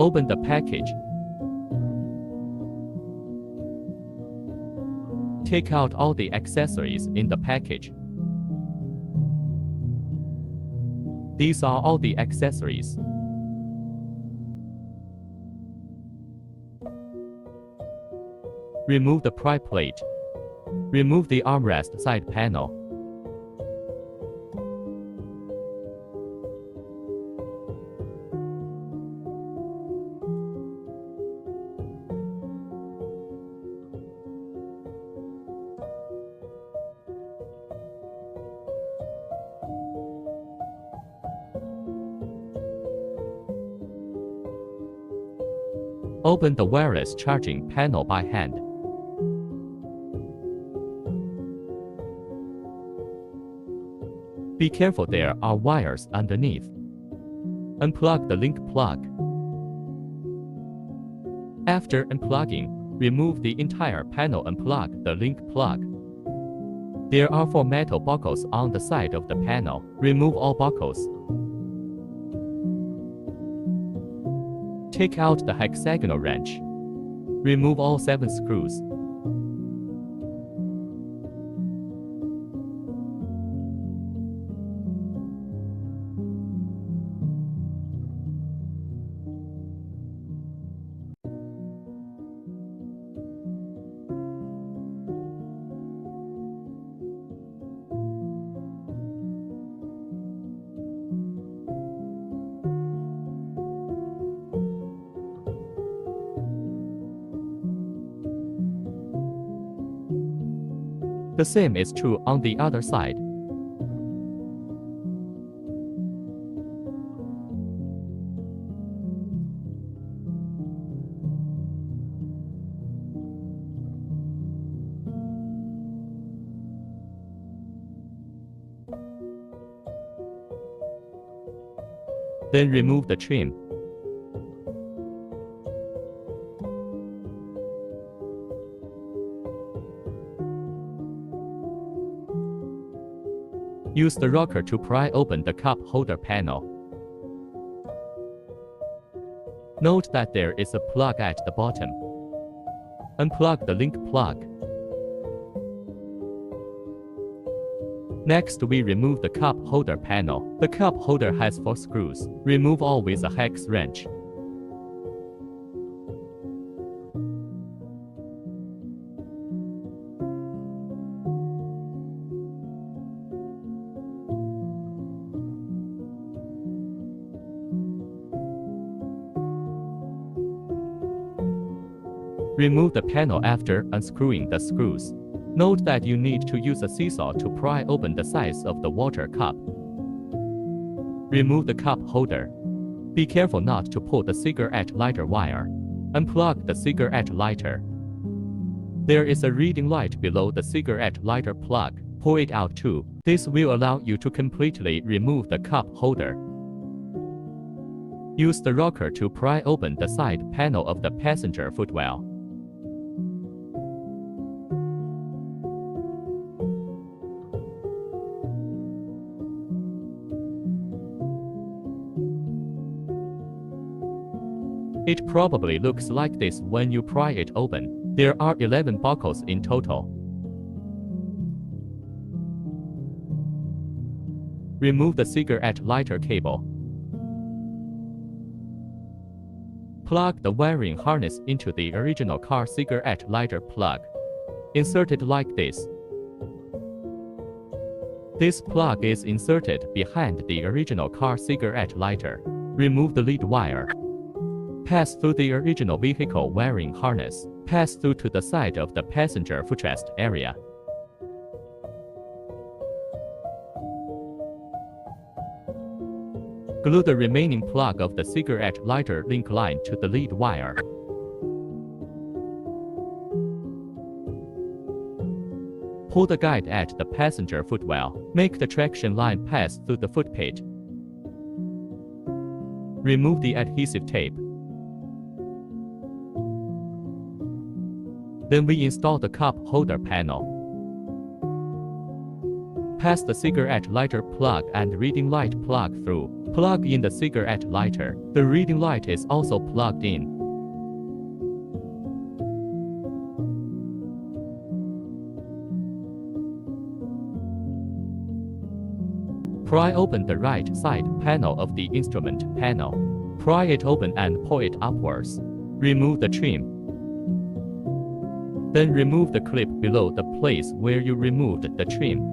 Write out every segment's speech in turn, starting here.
Open the package. Take out all the accessories in the package. These are all the accessories. Remove the pry plate. Remove the armrest side panel. Open the wireless charging panel by hand. Be careful, there are wires underneath. Unplug the link plug. After unplugging, remove the entire panel. Unplug the link plug. There are 4 metal buckles on the side of the panel. Remove all buckles. Take out the hexagonal wrench. Remove all 7 screws. The same is true on the other side. Then remove the trim. Use the rocker to pry open the cup holder panel. Note that there is a plug at the bottom. Unplug the link plug. Next, we remove the cup holder panel. The cup holder has 4 screws. Remove all with a hex wrench. Remove the panel after unscrewing the screws. Note that you need to use a seesaw to pry open the sides of the water cup. Remove the cup holder. Be careful not to pull the cigarette lighter wire. Unplug the cigarette lighter. There is a reading light below the cigarette lighter plug. Pull it out too. This will allow you to completely remove the cup holder. Use the rocker to pry open the side panel of the passenger footwell. It probably looks like this when you pry it open. There are 11 buckles in total. Remove the cigarette lighter cable. Plug the wiring harness into the original car cigarette lighter plug. Insert it like this. This plug is inserted behind the original car cigarette lighter. Remove the lead wire. Pass through the original vehicle wiring harness. Pass through to the side of the passenger footrest area. Glue the remaining plug of the cigarette lighter link line to the lead wire. Pull the guide at the passenger footwell. Make the traction line pass through the footplate. Remove the adhesive tape. Then we install the cup holder panel. pass the cigarette lighter plug and reading light plug through. Plug in the cigarette lighter. The reading light is also plugged in. Pry open the right side panel of the instrument panel. Pry it open and pull it upwards. Remove the trim. Then remove the clip below the place where you removed the trim.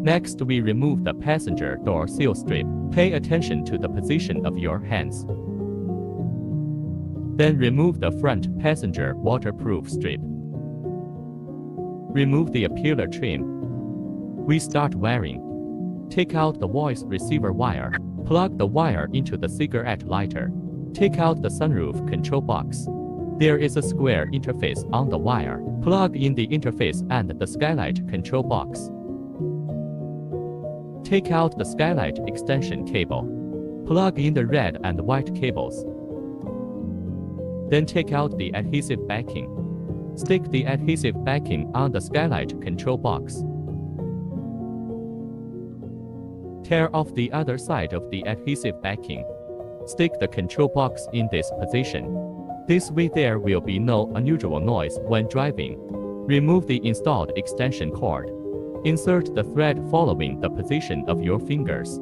Next, we remove the passenger door seal strip. Pay attention to the position of your hands. Then remove the front passenger waterproof strip. Remove the appealer trim. We start wiring. Take out the voice receiver wire. Plug the wire into the cigarette lighter. Take out the sunroof control box. There is a square interface on the wire. Plug in the interface and the skylight control box. Take out the skylight extension cable. Plug in the red and white cables. Then take out the adhesive backing. Stick the adhesive backing on the skylight control box. Tear off the other side of the adhesive backing. Stick the control box in this position. This way there will be no unusual noise when driving. Remove the installed extension cord. Insert the thread following the position of your fingers.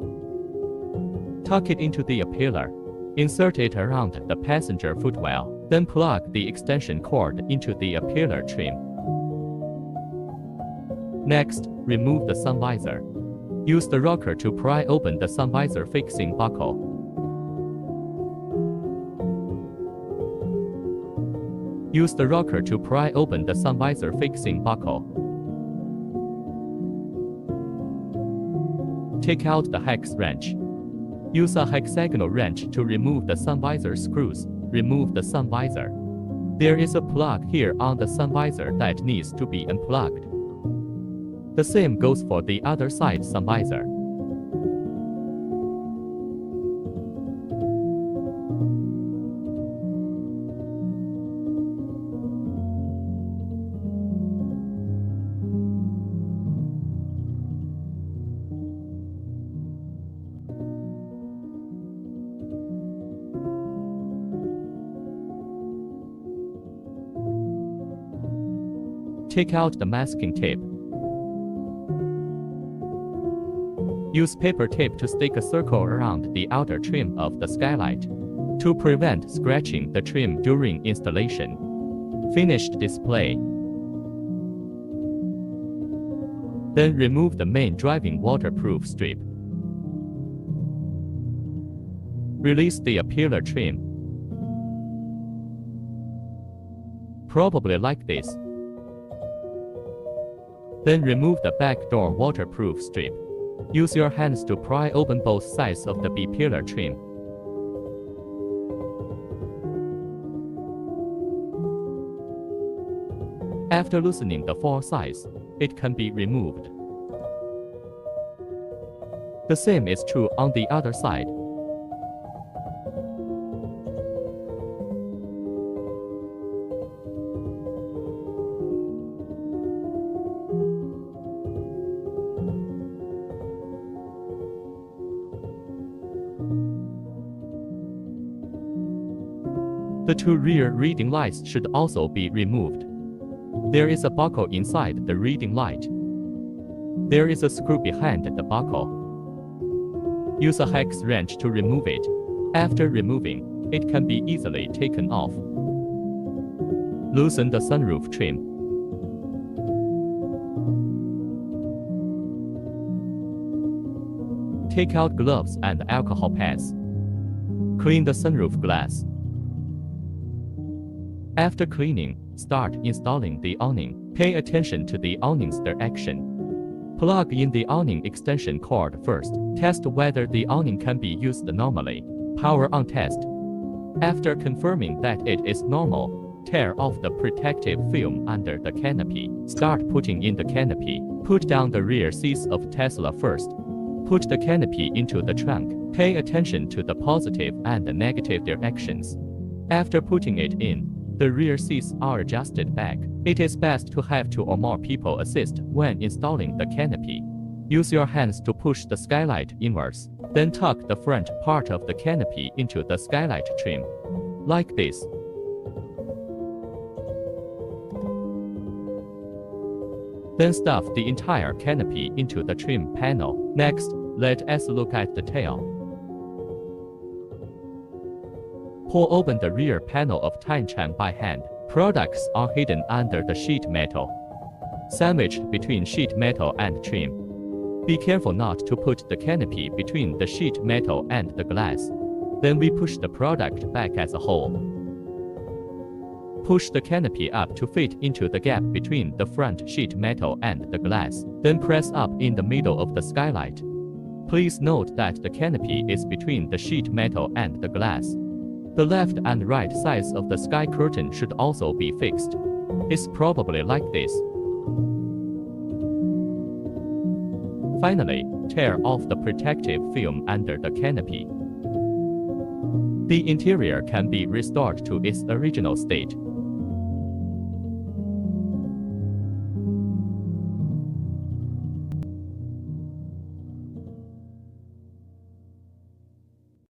Tuck it into the appealer. Insert it around the passenger footwell. Then plug the extension cord into the appealer trim. Next, remove the sun visor. Use the rocker to pry open the sun visor fixing buckle. Use the rocker to pry open the sun visor fixing buckle. Take out the hex wrench. Use a hexagonal wrench to remove the sun visor screws. Remove the sun visor. There is a plug here on the sun visor that needs to be unplugged. The same goes for the other side sun visor. Take out the masking tape. Use paper tape to stick a circle around the outer trim of the skylight to prevent scratching the trim during installation. Finished display. Then remove the main driving waterproof strip. Release the appealer trim. Probably like this. Then remove the back door waterproof strip. Use your hands to pry open both sides of the B-pillar trim. After loosening the four sides, it can be removed. The same is true on the other side. The two rear reading lights should also be removed. There is a buckle inside the reading light. There is a screw behind the buckle. Use a hex wrench to remove it. After removing, it can be easily taken off. Loosen the sunroof trim. Take out gloves and alcohol pads. Clean the sunroof glass. After cleaning, start installing the awning. Pay attention to the awning's direction. Plug in the awning extension cord first. Test whether the awning can be used normally. Power on test. After confirming that it is normal, tear off the protective film under the canopy. Start putting in the canopy. Put down the rear seats of Tesla first. Put the canopy into the trunk. Pay attention to the positive and the negative directions. After putting it in, the rear seats are adjusted back. It is best to have 2 or more people assist when installing the canopy. Use your hands to push the skylight inwards, then tuck the front part of the canopy into the skylight trim, like this. Then stuff the entire canopy into the trim panel. Next, let us look at the tail. Pull open the rear panel of Tanchan by hand. Products are hidden under the sheet metal, sandwiched between sheet metal and trim. Be careful not to put the canopy between the sheet metal and the glass. Then we push the product back as a whole. Push the canopy up to fit into the gap between the front sheet metal and the glass. Then press up in the middle of the skylight. Please note that the canopy is between the sheet metal and the glass. The left and right sides of the sky curtain should also be fixed. It's probably like this. Finally, tear off the protective film under the canopy. The interior can be restored to its original state.